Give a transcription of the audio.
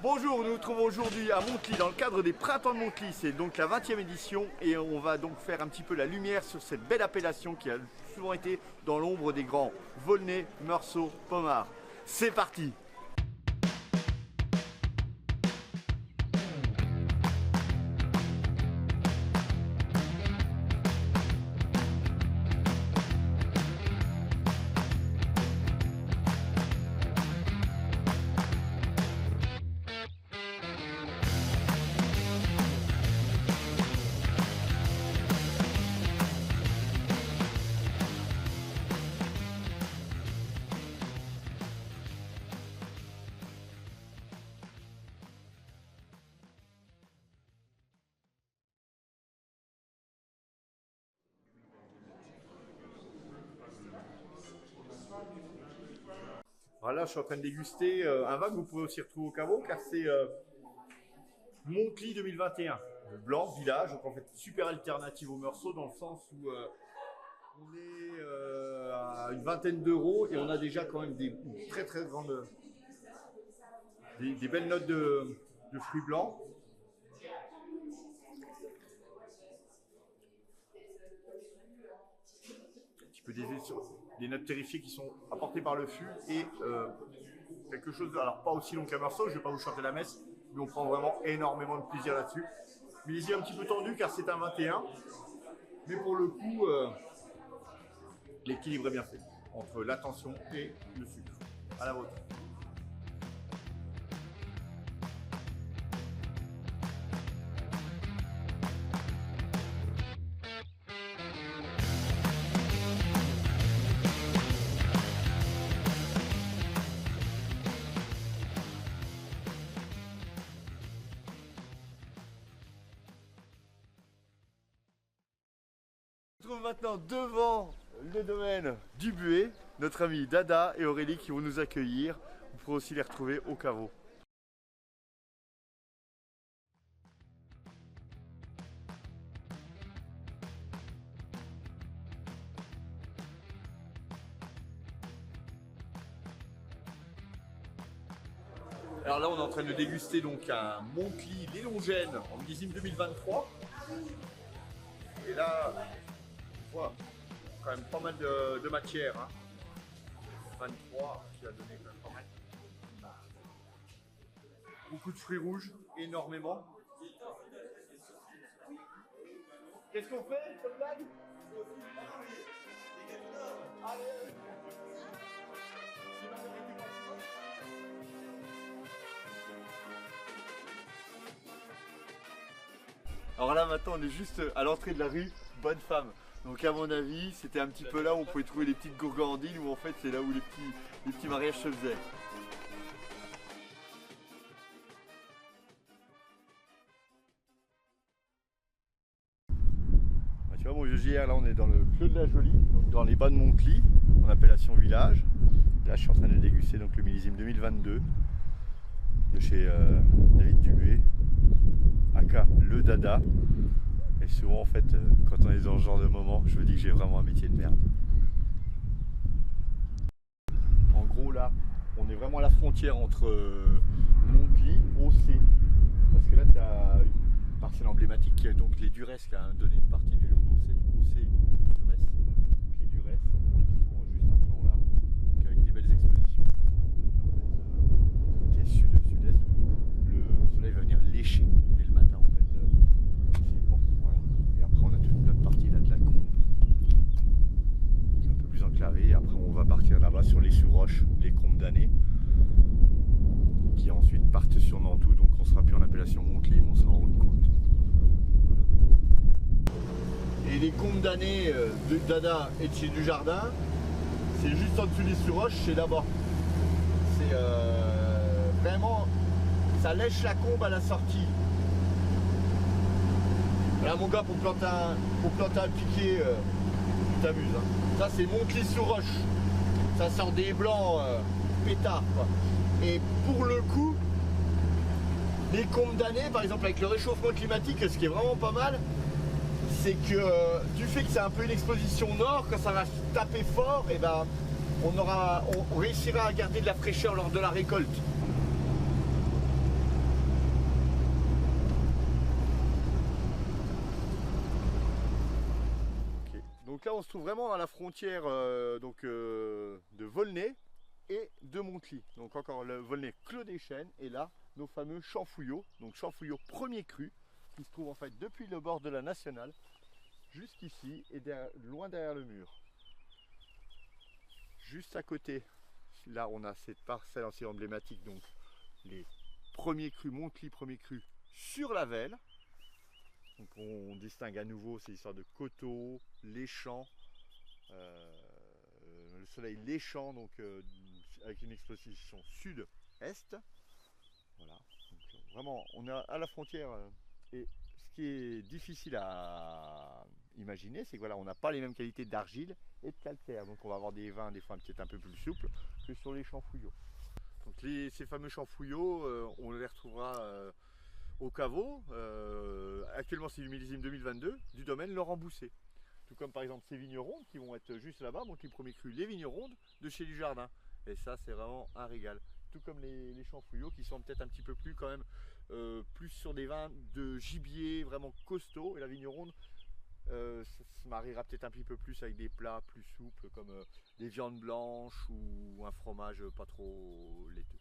Bonjour, nous nous trouvons aujourd'hui à Montly dans le cadre des Printemps de Montly. C'est donc la 20e édition et on va donc faire un petit peu la lumière sur cette belle appellation qui a souvent été dans l'ombre des grands Volnay, Meursault, Pommard. C'est parti! Voilà, je suis en train de déguster un vin que vous pouvez aussi retrouver au caveau car c'est Montly 2021. Le blanc, village, donc en fait super alternative au Meursault dans le sens où on est à une vingtaine d'euros et on a déjà quand même des très très grandes, des belles notes de fruits blancs. Un petit peu des notes terrifiées qui sont apportées par le fût et quelque chose, alors pas aussi long qu'un Meursault, je ne vais pas vous chanter la messe, mais on prend vraiment énormément de plaisir là-dessus. Millésime un petit peu tendu car c'est un 21, mais pour le coup, l'équilibre est bien fait entre la tension et le sucre. À la vôtre. On se trouve maintenant devant le domaine du Buet, notre ami Dada et Aurélie qui vont nous accueillir. Vous pourrez aussi les retrouver au caveau. Alors là on est en train de déguster donc un Montly Lélongène en millésime 2023. Et là, on voit quand même pas mal de matière. Hein. 23 qui a donné quand même pas mal. Beaucoup de fruits rouges, énormément. Qu'est-ce qu'on fait, cette blague? Alors là maintenant on est juste à l'entrée de la rue Bonne Femme. Donc à mon avis c'était un petit peu là où on pouvait trouver les petites gourgandines où en fait c'est là où les petits mariages se faisaient. Bah, tu vois mon vieux JR, là on est dans le Clos de la Jolie, donc dans les bas de Montly, en appellation village. Là je suis en train de déguster donc le millésime 2022 de chez David Dubuet. Aka le Dada. Et souvent en fait quand on est dans ce genre de moment je me dis que j'ai vraiment un métier de merde. En gros là on est vraiment à la frontière entre Montly et Aussay. Parce que là tu as une parcelle emblématique donc les Durès qui a donné une partie du long d'Aussay. Aussay, Durès, les Durès qui sont juste à flanc là. Donc avec des belles expositions. Côté sud-sud-est où le soleil va venir lécher. Et après on va partir là-bas sur les sous-roches, les Combes d'Année, qui ensuite partent sur Nantou, donc on sera plus en appellation Montly, mais on sera en haute côte. Voilà. Et les Combes d'Année de Dada et de chez Dujardin, c'est juste en dessous des sous-roches, c'est là-bas. C'est vraiment, ça lèche la combe à la sortie. Là mon gars, pour planter un piquet, tu t'amuses. Hein. Ça c'est Montly sous roche. Ça sort des blancs pétards. Quoi. Et pour le coup, les Combes d'Année, par exemple avec le réchauffement climatique, ce qui est vraiment pas mal, c'est que du fait que c'est un peu une exposition nord, quand ça va taper fort, et ben on réussira à garder de la fraîcheur lors de la récolte. Donc là on se trouve vraiment à la frontière de Volnay et de Montely. Donc encore le Volnay Clos des Chênes et là nos fameux Champfouillots. Donc Champfouillots premier cru qui se trouve en fait depuis le bord de la nationale jusqu'ici et loin derrière le mur. Juste à côté, là on a cette parcelle assez emblématique, donc les premiers crus, Montely premier cru sur la Vèle. Donc on distingue à nouveau ces histoires de coteaux, les champs, le soleil léchant, donc avec une exposition sud-est. Voilà, donc, vraiment on est à la frontière et ce qui est difficile à imaginer, c'est que voilà, on n'a pas les mêmes qualités d'argile et de calcaire, donc on va avoir des vins des fois peut-être un peu plus souples que sur les Champfouillots. Donc ces fameux Champfouillots, on les retrouvera au caveau, actuellement c'est du millésime 2022, du domaine Laurent Bousset. Tout comme par exemple ces vignerons qui vont être juste là-bas, donc les premiers crus, les vignerons de chez Dujardin. Et ça c'est vraiment un régal. Tout comme les Champfouillots qui sont peut-être un petit peu plus quand même, plus sur des vins de gibier vraiment costauds. Et la vigneronde ça se mariera peut-être un petit peu plus avec des plats plus souples comme des viandes blanches ou un fromage pas trop laiteux.